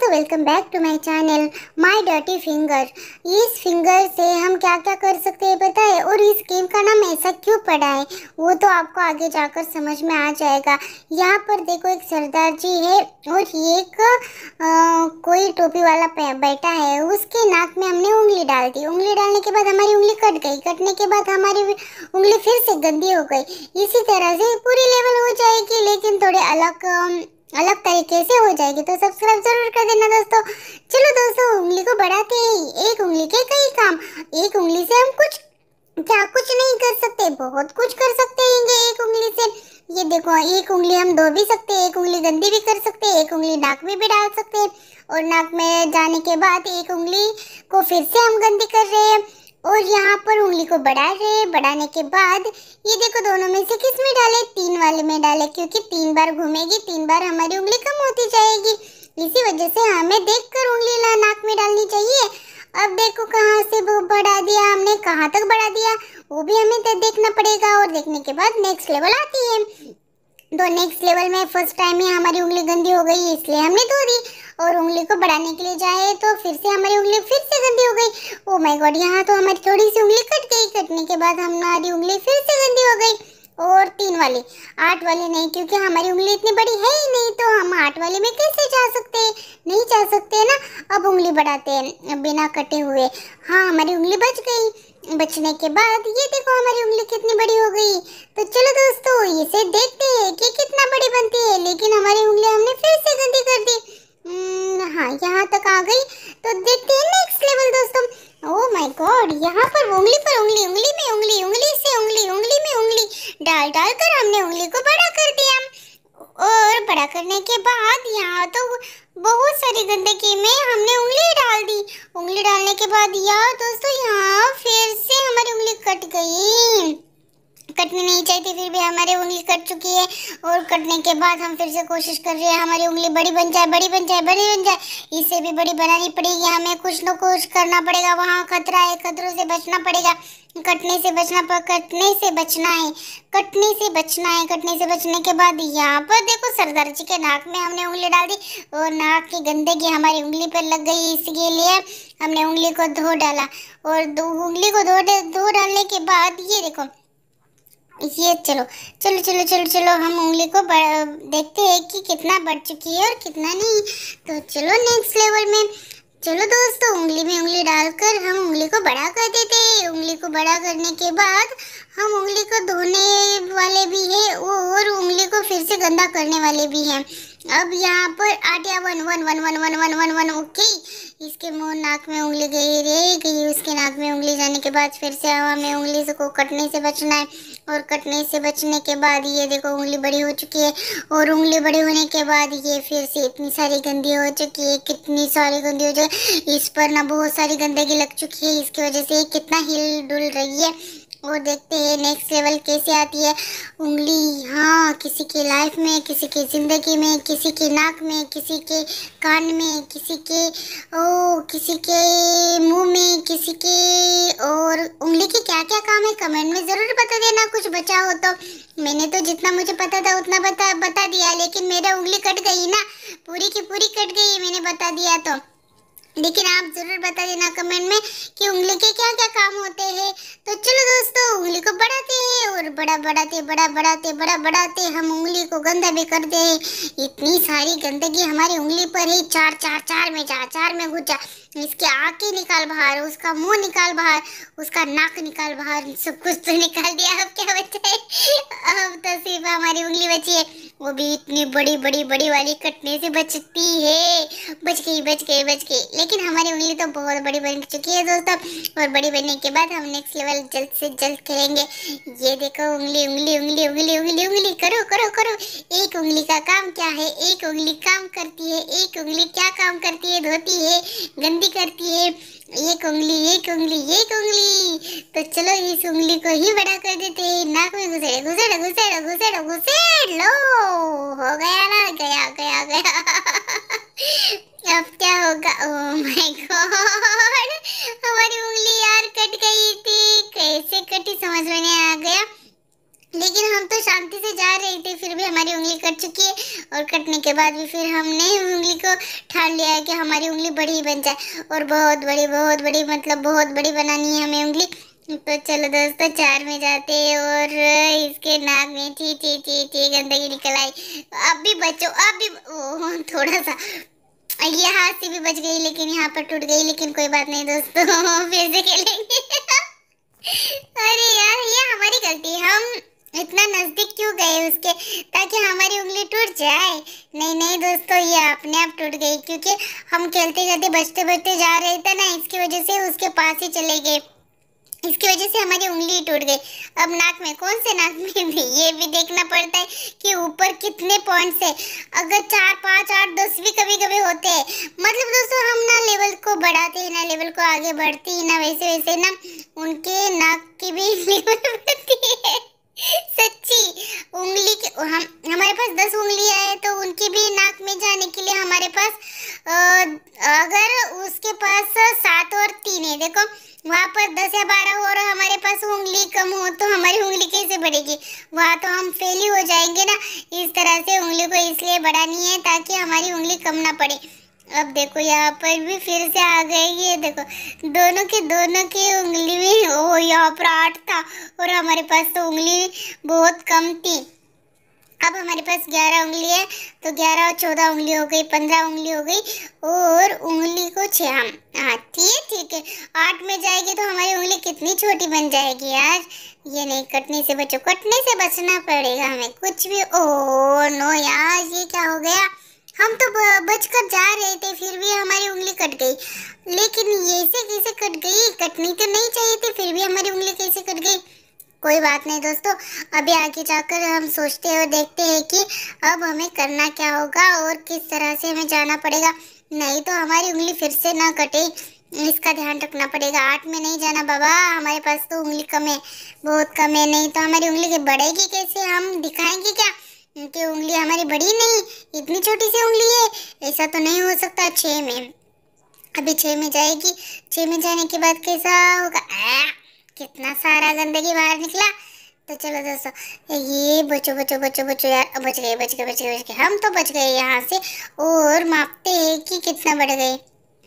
दोस्तों welcome back to my channel my dirty finger. इस finger से हम क्या क्या कर सकते हैं पता है, और इस गेम का नाम ऐसा क्यों पड़ा है वो तो आपको आगे जाकर समझ में आ जाएगा। यहाँ पर देखो एक सरदार जी है और एक कोई टोपी वाला बैठा है। उसके नाक में हमने उंगली डाल दी। उंगली डालने के बाद हमारी उंगली कट गई। कटने के बाद हमारी उंगली फिर से गंदी हो गई। इसी तरह से पूरी लेवल हो जाएगी, लेकिन थोड़े अलग तरीके से हो जाएगी। तो सब्सक्राइब जरूर कर देना दोस्तों। चलो दोस्तों उंगली को बढ़ाते हैं। एक उंगली के कई काम। एक उंगली से हम कुछ नहीं कर सकते, बहुत कुछ कर सकते हैं एक उंगली से। ये देखो एक उंगली हम धो भी सकते हैं, एक उंगली गंदी भी कर सकते हैं, एक उंगली नाक में भी डाल सकते हैं, और नाक में जाने के बाद एक उंगली को फिर से हम गंदी कर रहे हैं। और यहाँ पर उंगली को बढ़ा रहे हैं। बढ़ाने के बाद ये देखो दोनों में से किस में डाले, 3 वाले में डाले, क्योंकि 3 बार घूमेगी, 3 बार हमारी उंगली कम होती जाएगी। इसी वजह से हमें देखकर उंगली नाक में डालनी चाहिए। अब देखो कहाँ से वो बढ़ा दिया हमने, कहाँ तक बढ़ा दिया वो भी हमें देखना पड़ेगा। और देखने के बाद नेक्स्ट लेवल आती है। तो नेक्स्ट लेवल में फर्स्ट टाइम ही हमारी उंगली गंदी हो गई, इसलिए हमने धो दी। और उंगली को बढ़ाने के लिए जाए तो फिर से हमारी उंगली फिर से गंदी हो गई। ओ माय गॉड, यहाँ तो हमारी थोड़ी सी उंगली कट गई। कटने के बाद हमारी उंगली फिर से गंदी हो गई। और 3 वाली, 8 वाली नहीं, क्योंकि हमारी उंगली इतनी बड़ी है ही नहीं, तो हम 8 वाले में कैसे जा सकते हैं, नहीं जा सकते ना। अब उंगली बढ़ाते हैं बिना कटे हुए। हाँ हमारी उंगली बच गई। बचने के बाद ये देखो हमारी उंगली कितनी बड़ी हो गई। तो चलो दोस्तों इसे देखते हैं कि कितना बड़ी बनती है। लेकिन हमारी उंगली हमने फिर से गंदी कर दी। हाँ यहाँ तक आ गई। तो देखते हैं नेक्स्ट लेवल दोस्तों। ओह माय गॉड, यहाँ पर उंगली पर उंगली, उंगली में उंगली, उंगली से उंगली, उंगली में उंगली डाल डाल कर हमने उंगली को बड़ा कर दिया। और बड़ा करने के बाद यहाँ तो बहुत सारी गंदगी में हमने उंगली डाल दी। उंगली डालने के बाद यार दोस्तों यहाँ फिर से हमारी उंगली कट गई। कटनी नहीं चाहिए फिर भी हमारी उंगली कट चुकी है। और कटने के बाद हम फिर से कोशिश कर रहे हैं हमारी उंगली बड़ी बन जाए, बड़ी बन जाए, बड़ी बन जाए। इससे भी बड़ी बनानी पड़ेगी, हमें कुछ न कुछ करना पड़ेगा। वहाँ खतरा है, खतरों से बचना पड़ेगा। कटने से बचना है, कटने से बचना है। कटने से बचने के बाद यहाँ पर देखो सरदार जी के नाक में हमने उंगली डाल दी और नाक की गंदगी हमारी उंगली पर लग गई। इसके लिए हमने उंगली को धो डाला। और उंगली को धो डालने के बाद ये देखो ये चलो हम उंगली को देखते हैं कि कितना बढ़ चुकी है और कितना नहीं। तो चलो नेक्स्ट लेवल में। चलो दोस्तों उंगली में उंगली डालकर हम उंगली को बड़ा कर देते हैं। उंगली को बड़ा करने के बाद हम उंगली को धोने वाले भी हैं और उंगली को फिर से गंदा करने वाले भी हैं। अब यहाँ पर आ गया 1 1 1 1 1 1 1 1। ओके, इसके मुंह नाक में उंगली गई, उसके नाक में उंगली जाने के बाद फिर से हमें उंगली से को कटने से बचना है। और कटने से बचने के बाद ये देखो उंगली बड़ी हो चुकी है। और उंगली बड़ी होने के बाद ये फिर से इतनी सारी गंदी हो चुकी है, कितनी सारी गंदी हो चुकी है। इस पर ना बहुत सारी गंदगी लग चुकी है, इसकी वजह से कितना हिल डुल रही है। और देखते हैं नेक्स्ट लेवल कैसे आती है उंगली। हाँ किसी की लाइफ में, किसी की ज़िंदगी में, किसी की नाक में, किसी के कान में, किसी के मुंह में, किसी के। और उंगली के क्या क्या काम है कमेंट में ज़रूर बता देना, कुछ बचा हो तो। मैंने तो जितना मुझे पता था उतना बता दिया, लेकिन मेरा उंगली कट गई ना, पूरी की पूरी कट गई मैंने बता दिया तो। लेकिन आप जरूर बता देना कमेंट में कि उंगली के क्या क्या काम होते हैं। तो चलो दोस्तों उंगली को बढ़ाते हैं और बढ़ाते हम उंगली को गंदा भी करते हैं। इतनी सारी गंदगी हमारी उंगली पर है। चार में घुस जा। इसके आँखें निकाल बाहर, उसका मुंह निकाल बाहर, उसका नाक निकाल बाहर, सब कुछ तो निकाल दिया। अब क्या बचा है? अब तो सिर्फ हमारी उंगली बची है, वो भी इतनी बड़ी वाली कटने से बचती है। बच गई। लेकिन हमारी उंगली तो बहुत बड़ी बन चुकी है दोस्तों। और बड़ी बनने के बाद हम नेक्स्ट लेवल जल्द से जल्द खेलेंगे। ये देखो उंगली करो। एक उंगली का काम क्या है? एक उंगली काम करती है। एक उंगली क्या काम करती है? धोती है, गंदी करती है। एक उंगली। तो चलो इस उंगली को ही बड़ा कर देते हैं। नाक में घुसेड़ लो। हो गया ना, गया। अब क्या होगा? ओह माय गॉड, हमारी उंगली यार कट गई थी। कैसे कटी समझ में नहीं आ गया, लेकिन हम तो शांति से जा रहे थे, फिर भी हमारी उंगली कट चुकी है। और कटने के बाद भी फिर हमने उंगली को ठान लिया है कि हमारी उंगली बड़ी बन जाए और बहुत बड़ी मतलब बहुत बड़ी बनानी है हमें उंगली। तो चलो दोस्तों 4 में जाते हैं और इसके नाक में ची ची ची ची गंदगी निकल आई। अब भी बचो, अब भी थोड़ा सा ये हाथ से भी बच गई लेकिन यहाँ पर टूट गई, लेकिन कोई बात नहीं दोस्तों फिर से खेलेंगे। अरे यार ये हमारी गलती है, हम इतना नजदीक क्यों गए उसके ताकि हमारी उंगली टूट जाए। नहीं नहीं दोस्तों ये अपने आप टूट गई क्योंकि हम खेलते खेलते बचते बचते जा रहे थे ना, इसकी वजह से उसके पास ही चले गए, इसकी वजह से हमारी उंगली टूट गई। अब नाक में, कौन से नाक में भी ये भी देखना पड़ता है कि ऊपर कितने पॉइंट्स है। अगर 4 5 8 10 भी कभी कभी होते हैं। मतलब दोस्तों हम ना लेवल को बढ़ाते हैं ना लेवल को आगे बढ़ती है ना, वैसे वैसे ना उनके नाक की भी लेवल बढ़ती है। सच्ची उंगली के हमारे पास 10 उंगलियां है तो उनकी भी नाक में जाने के लिए हमारे पास अगर उसके पास 7 और 3 है, देखो वहाँ पर 10 या 12 हो और हमारे पास उंगली कम हो तो हमारी उंगली कैसे बढ़ेगी, वहाँ तो हम फेल ही हो जाएंगे ना। इस तरह से उंगली को इसलिए बढ़ानी है ताकि हमारी उंगली कम ना पड़े। अब देखो यहाँ पर भी फिर से आ गए, ये देखो दोनों की उंगली में यहाँ पर 8 था और हमारे पास तो उंगली बहुत कम थी। अब हमारे पास 11 उंगली है तो 11 और 14 उंगली हो गई, 15 उंगली हो गई और उंगली को 6। हाँ ठीक है 8 में जाएगी तो हमारी उंगली कितनी छोटी बन जाएगी यार। ये नहीं, कटने से बचो, कटने से बचना पड़ेगा हमें कुछ भी। ओह नो यार ये क्या हो गया, हम तो बचकर जा रहे थे फिर भी हमारी उंगली कट गई। लेकिन ये से कैसे कट गई, कटनी तो नहीं चाहिए थी फिर भी हमारी उंगली कैसे कट गई। कोई बात नहीं दोस्तों, अभी आगे जाकर हम सोचते हैं और देखते हैं कि अब हमें करना क्या होगा और किस तरह से हमें जाना पड़ेगा, नहीं तो हमारी उंगली फिर से ना कटे, इसका ध्यान रखना पड़ेगा। 8 में नहीं जाना बाबा, हमारे पास तो उंगली कम है, बहुत कम है, नहीं तो हमारी उंगली बढ़ेगी कैसे, हम दिखाएंगे क्या कि उंगली हमारी बड़ी नहीं, इतनी छोटी सी उंगली है, ऐसा तो नहीं हो सकता। 6 में, अभी 6 में जाएगी, 6 में जाने के बाद कैसा होगा, कितना सारा गंदगी बाहर निकला। तो चलो दोस्तों ये बचो बचो बचो बचो यार, बच गए हम तो बच गए यहाँ से। और मापते हैं कि कितना बढ़ गए।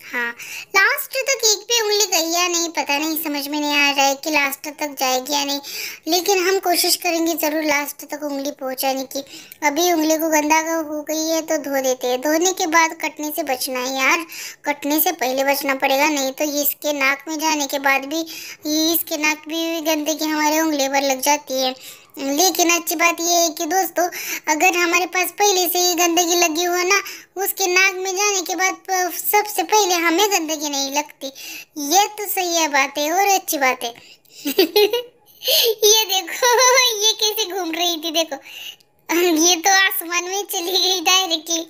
हाँ लास्ट तक एक भी उंगली गई या नहीं पता नहीं, समझ में नहीं आ रहा है कि लास्ट तक जाएगी या नहीं, लेकिन हम कोशिश करेंगे ज़रूर लास्ट तक उंगली पहुंचाने की। अभी उंगली को गंदा हो गई है तो धो देते हैं, धोने के बाद कटने से बचना है यार, कटने से पहले बचना पड़ेगा, नहीं तो इसके नाक में जाने के बाद भी इसके नाक भी गंदगी हमारे उंगली पर लग जाती है। लेकिन अच्छी बात यह है कि दोस्तों अगर हमारे पास पहले से ही गंदगी लगी हो ना, उसके नाक में जाने के बाद सबसे पहले हमें गंदगी नहीं लगती। ये तो सही है बात है और अच्छी बात है। ये देखो ये कैसे घूम रही थी, देखो ये तो आसमान में चली गई डायरेक्टली।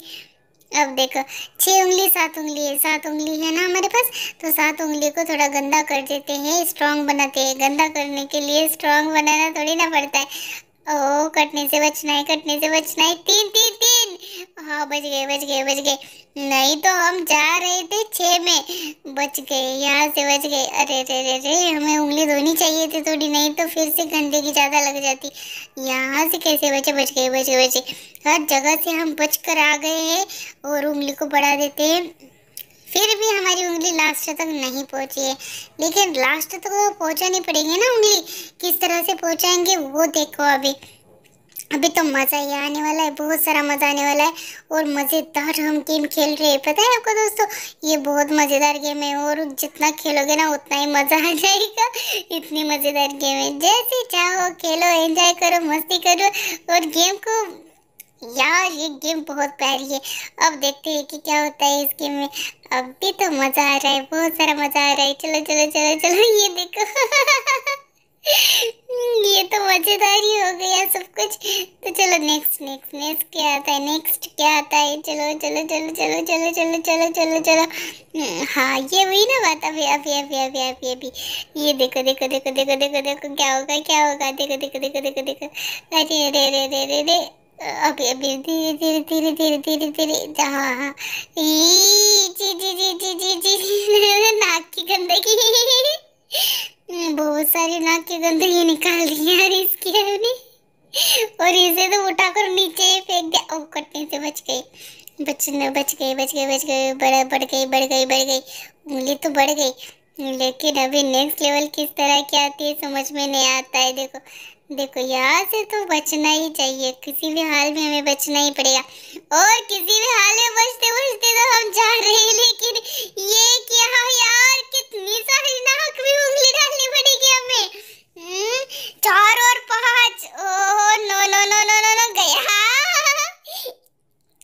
अब देखो 6 उंगली 7 उंगली है, 7 उंगली है ना हमारे पास, तो 7 उंगली को थोड़ा गंदा कर देते हैं, स्ट्रांग बनाते हैं। गंदा करने के लिए स्ट्रांग बनाना थोड़ी ना पड़ता है। ओ कटने से बचना है, कटने से बचना है। 3 हाँ बच गए। नहीं तो हम जा रहे थे 6 में, बच गए, यहाँ से बच गए। अरे रे हमें उंगली धोनी चाहिए थी थोड़ी, नहीं तो फिर से गंदगी ज़्यादा लग जाती। यहाँ से कैसे बचे, बच गए। हर जगह से हम बच कर आ गए हैं और उंगली को बढ़ा देते हैं, फिर भी हमारी उंगली लास्ट तक नहीं पहुंची है। लेकिन लास्ट तक वो पहुंचानी पड़ेगी ना उंगली, किस तरह से पहुंचाएंगे वो देखो। अभी तो मज़ा ही आने वाला है, बहुत सारा मज़ा आने वाला है और मज़ेदार हम गेम खेल रहे हैं। पता है आपको दोस्तों ये बहुत मज़ेदार गेम है और जितना खेलोगे ना उतना ही मज़ा आ जाएगा। इतनी मज़ेदार गेम है, जैसे चाहो खेलो, एंजॉय करो, मस्ती करो और गेम को, यार ये गेम बहुत प्यारी है। अब देखते हैं कि क्या होता है इस गेम में। अभी तो मज़ा आ रहा है, बहुत सारा मज़ा आ रहा है। चलो ये देखो ये तो मजेदार ही हो गया सब कुछ। तो चलो नेक्स्ट क्या आता है, चलो। हाँ ये वही ना बात। अभी ये देखो क्या होगा। देखो अरे अभी धीरे हाँ जी नाक की गंदगी बहुत सारी नाक की गंदगी निकाल दी यार इसकी हमने, और इसे तो उठाकर नीचे ही फेंक दिया। ओ कटने से बच गई। बच गए, बढ़ गई, उंगली तो बढ़ गई, लेकिन अभी नेक्स्ट लेवल किस तरह की आती है समझ में नहीं आता है। देखो देखो, यहाँ से तो बचना ही चाहिए, किसी भी हाल में हमें बचना ही पड़ेगा, और किसी भी हाल में बचते बचते तो हम जा रहे हैं, लेकिन ये क्या यार, कितनी सारी नाक में उंगली डालनी पड़ेगी हमें। 4 और 5, oh no no no no no no, गया,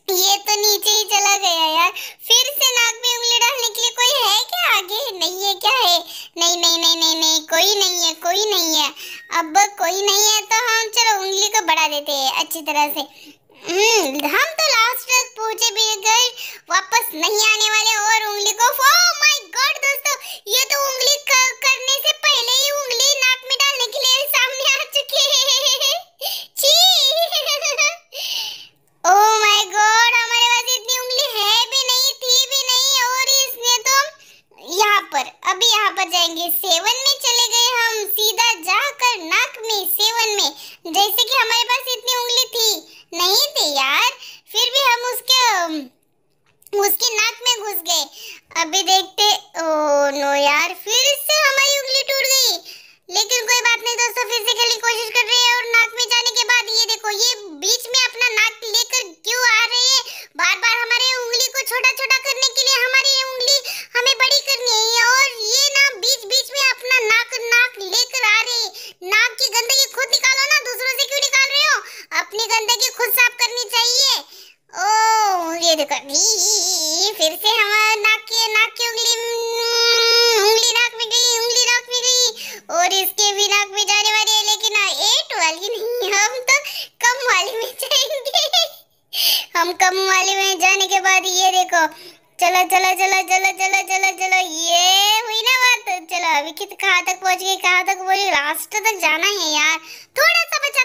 ये तो नीचे ही चला गया यार। फिर से नाक में उंगली डालने के लिए कोई है क्या आगे? नहीं है क्या है? नहीं नहीं नहीं नहीं नहीं, कोई नहीं है, कोई नहीं है। अब कोई नहीं है तो हम चलो उंगली को बढ़ा देते हैं अच्छी तरह से। हम तो लास्ट तक पहुंचे भी गए, वापस नहीं आने वाले, और उंगली को, ओह माय गॉड दोस्तों, ये तो उंगली करने से पहले ही उंगली नाक में डालने के लिए सामने आ चुके हैं। छी ओह माय गॉड, हमारे पास इतनी उंगली है भी नहीं, थी भी नहीं, और इसने तो यहाँ पर, अभी यहाँ पर जाएंगे 7 में चले गए हम, सीधा जाकर नाक में 7 में, जैसे कि हमारे पास इतनी उंगली थी नहीं थी यार, फिर भी हम उसकी नाक में घुस गए। अभी देखते, ओह नो यार, फिर से हमारी उंगली टूट गई, लेकिन कोई बात नहीं दोस्तों, फिजिकली कोशिश कर रहे हैं, और नाक में जाने के बाद ये देखो, ये बीच में अपना नाक लेकर क्यों आ रहे हैं, बार बार हमारे उंगली को छोटा छोटा करने के लिए हमारी ये उंगली हमें बड़ी करनी है, और ये ना बीच बीच में अपना नाक लेकर आ रहे हैं। नाक की गंदगी खुद निकालो ना, दूसरों से क्यों निकाल रहे हो, अपनी गंदगी खुद साफ करनी चाहिए। ओह ये देखो, फिर से हमारा नाक की उंगली नाक में गई, उंगली नाक में गई, और इसके भी नाक में जाने वाली है, लेकिन 8 वाली नहीं, हम तो कम वाली में जाएंगे। हम कम वाली में जाने के बाद ये देखो, चलो चलो चलो चलो चलो चलो चलो, ये हुई ना बात। चलो अभी कहाँ तक पहुँच गई, कहाँ तक पहुँच, लास्ट तक जाना है यार, थोड़ा सा बचा,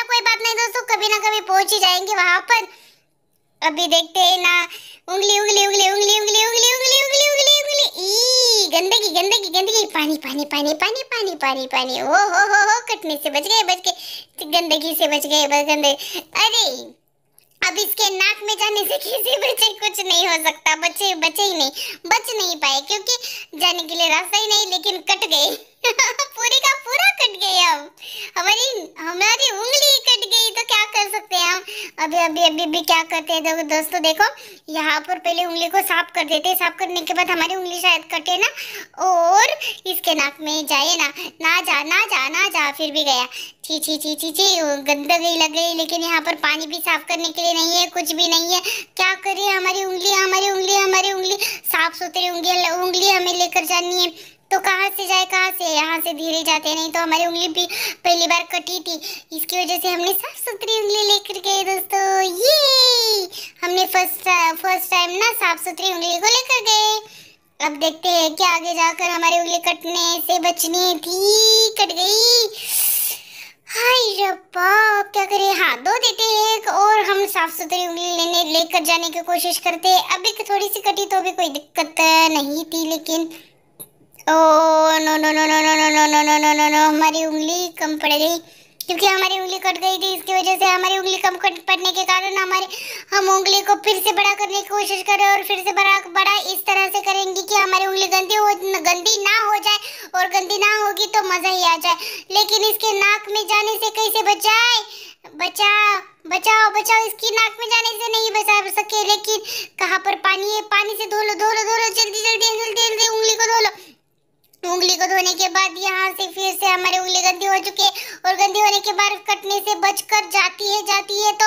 कोई बात नहीं दोस्तों, कभी ना कभी पहुँच ही जाएंगे वहां पर। अभी देखते हैं ना, उंगली उंगली उंगली उंगली उंगली उंगली उंगली उंगली उंगली उंगली, ई गंदगी गंदगी गंदगी, पानी पानी पानी पानी पानी पानी पानी, ओ हो, कटने से बच गए, गंदगी से बच गए, गंदे, अरे अब इसके नाक में जाने से किसी बच्चे कुछ नहीं हो सकता, बच्चे ही नहीं, बच नहीं पाए, क्योंकि जाने के लिए रास्ता ही नहीं, लेकिन कट गए। पूरी का पूरा कट गए, हम हमारी उंगली कट गई, तो क्या कर सकते हैं हम। अभी क्या करते हैं दोस्तों, देखो यहाँ पर पहले उंगली को साफ कर देते हैं, साफ करने के बाद हमारी उंगली शायद कटे ना, और इसके नाक में जाए ना जा, फिर भी गया, छी छी छी छी छी, गंदगी लग गई, लेकिन यहाँ पर पानी भी साफ करने के लिए नहीं है, कुछ भी नहीं है, क्या करें, हमारी उंगली साफ सुथरी उंगली हमें लेकर जानी है, तो कहाँ से जाए, कहाँ से, यहाँ से धीरे जाते, नहीं तो हमारी उंगली भी पहली बार कटी थी, इसकी वजह से हमने साफ सुथरी उंगली लेकर गए दोस्तों, ये हमने फर्स्ट टाइम ना साफ सुथरी उंगली को लेकर गए। अब देखते हैं कि आगे जाकर हमारी उंगली कटने से बचनी थी, कट गई, हाय रब्बा, क्या करें, हाँ 2 देते हैं एक, और हम साफ सुथरी उंगली लेकर जाने की कोशिश करते हैं। अभी थोड़ी सी कटी तो भी कोई दिक्कत नहीं थी, लेकिन oh no no no no no no no no no no no no, हमारी उंगली कम पड़ गई, क्योंकि हमारी उंगली कट गई थी, इसकी वजह से हमारी उंगली कम पड़ने के कारण हम उंगली को फिर से बड़ा करने की कोशिश करें, और फिर से बड़ा इस तरह से करेंगे कि हमारी उंगली गंदी ना हो जाए, और गंदी ना होगी तो मजा ही आ जाए, लेकिन इसके नाक में जाने से कैसे बचाए, बचाओ, इसकी नाक में जाने से नहीं बचा सके, लेकिन कहाँ पर पानी है, पानी से धो लो जल्दी उंगली को धो लो। उंगली को धोने के बाद यहाँ से फिर से हमारी उंगली गंदी हो चुकी है, और गंदी होने के बाद कटने से बचकर जाती है, तो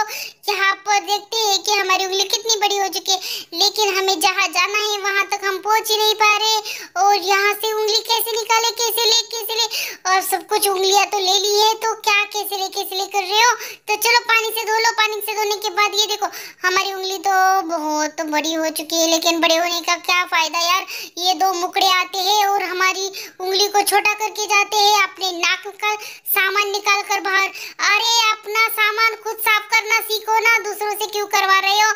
यहाँ पर देखते हैं कि हमारी उंगली कितनी बड़ी हो चुकी है, लेकिन हमें जहाँ जाना है वहाँ तक हम पहुँच ही नहीं पा रहे, और यहाँ से उंगली कैसे निकाले, कैसे ले, और सब कुछ उंगलियाँ तो ले ली है, तो क्या कैसे ले कर रहे हो, तो चलो पानी से धो लो, पानी से धोने के बाद ये देखो हमारी उंगली तो बहुत बड़ी हो चुकी है, लेकिन बड़े होने का क्या फायदा यार, ये 2 मुकड़े आते हैं और हमारी उंगली को छोटा करके जाते हैं, अपने नाक का सामान निकाल कर बाहर, अरे अपना सामान खुद साफ करना सीखो ना, दूसरों से क्यों करवा रहे हो।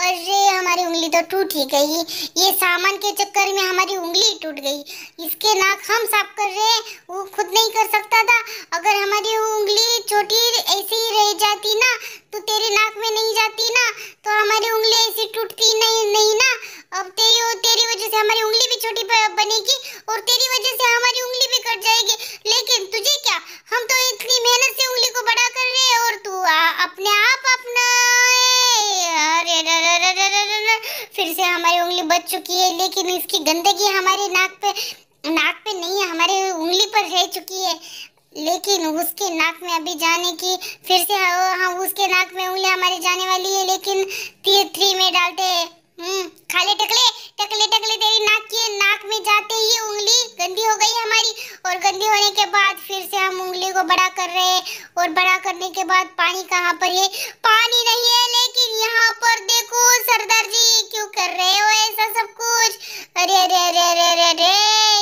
अरे हमारी उंगली तो टूट ही गई, ये सामान के चक्कर में हमारी उंगली टूट गई। इसके नाक हम साफ कर रहे हैं, वो खुद नहीं कर सकता था। अगर हमारी उंगली छोटी ऐसी ही रह जाती ना, तो तेरे नाक में नहीं जाती ना, तो हमारी उंगली ऐसी टूटती नहीं ना। अब तेरी वजह से हमारी उंगली भी छोटी बनेगी और तेरी वजह से हमारी उंगली भी कट जाएगी। लेकिन तुझे क्या, हम तो इतनी मेहनत से उंगली को बड़ा कर रहे हैं और तू अपने आप अपना फिर से हमारी उंगली बच चुकी है। लेकिन इसकी गंदगी हमारे नाक पे नहीं, हमारे उंगली पर रह चुकी है। लेकिन उसके नाक में अभी जाने की फिर से हाँ उसके नाक में उंगली हमारे जाने वाली है। लेकिन tier 3 में डालते हैं। खाले टकले टकले टकले तेरी नाक में जाते ही उंगली गंदी हो गई हमारी। और गंदी होने के बाद फिर से हम उंगली को बड़ा कर रहे हैं। और बड़ा करने के बाद पानी कहाँ पर है? पानी नहीं है। लेकिन यहाँ पर देखो सरदार जी क्यों कर रहे हो ऐसा सब कुछ? अरे अरे अरे अरे अरे अरे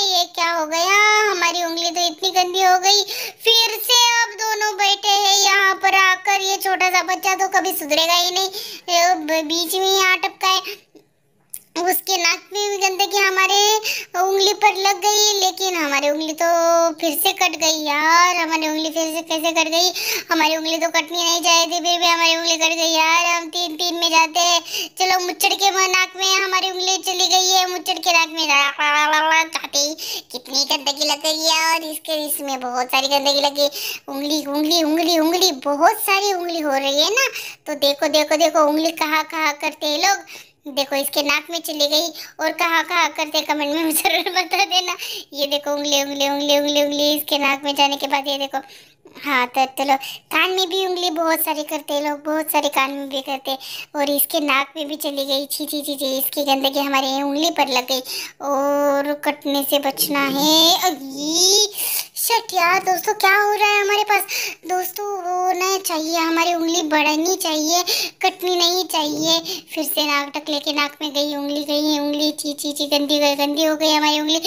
ये क्या हो गया? हमारी उंगली तो इतनी गंदी हो गई। फिर से अब दोनों बैठे हैं यहाँ पर आकर। ये छोटा सा बच्चा तो कभी सुधरेगा ही नहीं, बीच में ही अटका है। उसके नाक में भी गंदगी हमारे उंगली पर लग गई। लेकिन हमारी उंगली तो फिर से कट गई यार। हमारी उंगली फिर से कैसे कट गई? हमारी उंगली तो कटनी नहीं चाहिए थी, फिर भी हमारी उंगली कट गई यार। हम 3 में जाते हैं। चलो मुच्चड़ के नाक में हमारी उंगली चली गई है। मुच्चड़ के नाक में खाते कितनी गंदगी लग गई है। और इसमें बहुत सारी गंदगी लगी। उंगली उंगली उंगली उंगली बहुत सारी उंगली हो रही है ना। तो देखो देखो देखो उंगली कहाँ कहाँ करते हैं लोग। देखो इसके नाक में चली गई और कहाँ कहाँ करते कमेंट में जरूर बता देना। ये देखो उंगली उंगली उंगली उंगली उंगली इसके नाक में जाने के बाद ये देखो। हाँ तो चलो कान में भी उंगली बहुत सारी करते हैं लोग, बहुत सारे कान में भी करते। और इसके नाक में भी चली गई। छी छी छी छी इसकी गंदगी हमारे उंगली पर लग गई और कटने से बचना है। अभी शट यार दोस्तों क्या हो रहा है हमारे पास? दोस्तों होना चाहिए, हमारी उंगली बढ़नी चाहिए, कटनी नहीं चाहिए। फिर से नाक टकले के नाक में गई उंगली ची ची ची गंदी हो गई हमारी उंगली।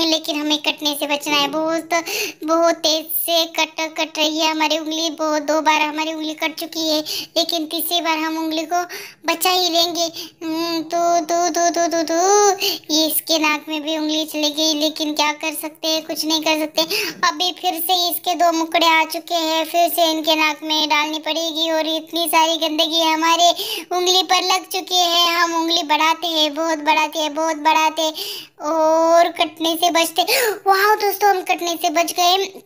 लेकिन हमें कटने से बचना है। बहुत तेज से कट रही है हमारी उंगली। 2 बार हमारी उंगली कट चुकी है। लेकिन तीसरी बार हम उंगली को बचा ही लेंगे। तो ये इसके नाक में भी उंगली चली गई। लेकिन क्या कर सकते हैं, कुछ नहीं कर सकते। अभी फिर से इसके 2 मुकड़े आ चुके हैं। फिर से इनके नाक में डालनी पड़ेगी। और इतनी सारी गंदगी हमारे उंगली पर लग चुकी है। हम उंगली बढ़ाते हैं, बहुत बढ़ाते और कटने से बचते। वाह दोस्तों हम कटने से बच गए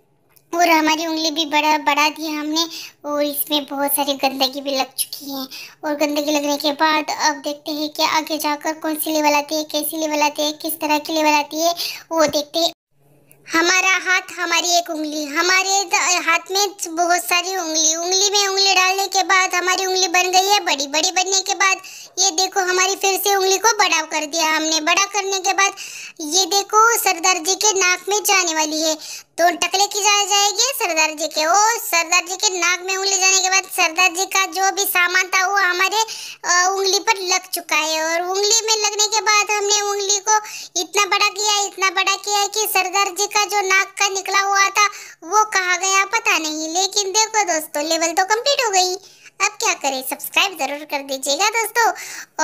और हमारी उंगली भी बढ़ा दी हमने। और इसमें बहुत सारी गंदगी भी लग चुकी है। और गंदगी लगने के बाद अब देखते हैं कि आगे जाकर कौन सी लेवल आती है, कैसी लेवल आती है, किस तरह की लेवल आती है वो देखते हैं। हमारा हाथ, हमारी एक उंगली, हमारे हाथ में बहुत सारी उंगली में उंगली डालने के बाद हमारी उंगली बन गई है बड़ी बनने के बाद ये देखो हमारी फिर से उंगली को बड़ा कर दिया हमने। बड़ा करने के बाद ये देखो सरदार जी के नाक में जाने वाली है। तो टकले की जाएगी सरदार जी के। ओ सरदार जी के नाक में उंगली जाने के बाद सरदार जी का जो भी सामान था वो हमारे उंगली पर लग चुका है। और उंगली में लगने के बाद हमने उंगली को इतना बड़ा किया कि सरदार जी का जो नाक का निकला हुआ था वो कहाँ गया पता नहीं। लेकिन देखो दोस्तों लेवल तो कंप्लीट हो गई। अब क्या करें, सब्सक्राइब जरूर कर दीजिएगा दोस्तों।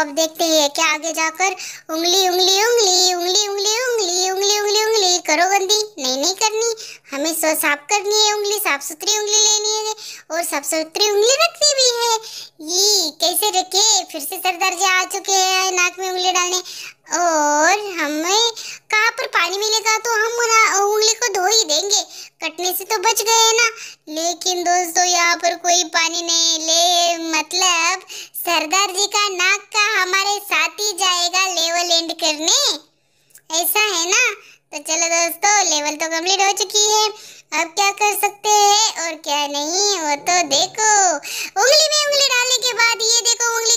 अब देखते हैं क्या आगे जाकर उंगली उंगली उंगली उंगली उंगली उंगली उंगली उंगली उंगली करो गंदी नहीं करनी। हमें साफ करनी है उंगली, साफ सुथरी उंगली लेनी है और साफ सुथरी उंगली रखनी भी है। ये कैसे रखे? फिर से सरदार जी आ चुके हैं नाक में उंगली डालने। और हमें कहाँ पर पानी मिलेगा तो हम उंगली को धो ही देंगे, कटने से तो बच गए ना। लेकिन दोस्तों यहाँ पर कोई पानी नहीं ले, मतलब सरदार जी का नाक का हमारे साथ ही जाएगा लेवल एंड करने, ऐसा है ना। तो चलो दोस्तों लेवल तो कंप्लीट हो चुकी है। अब क्या कर सकते हैं और क्या नहीं वो तो देखो। उंगली में उंगली डालने के बाद ये देखो उंगली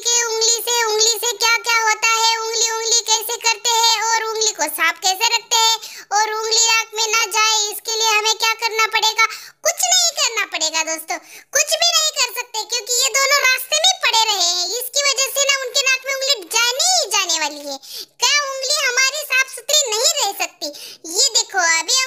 से क्या क्या होता है, उंगली कैसे करते हैं और उंगली को साफ कैसे रखते हैं और उंगली नाक में ना जाए इसके लिए हमें क्या करना पड़ेगा? कुछ नहीं करना पड़ेगा दोस्तों, कुछ भी नहीं कर सकते क्योंकि ये दोनों रास्ते में पड़े रहे हैं। इसकी वजह से ना उनके नाक में उंगली जाने ही जाने वाली है। क्या उंगली हमारी साफ सुथरी नहीं रह सकती? ये देखो अभी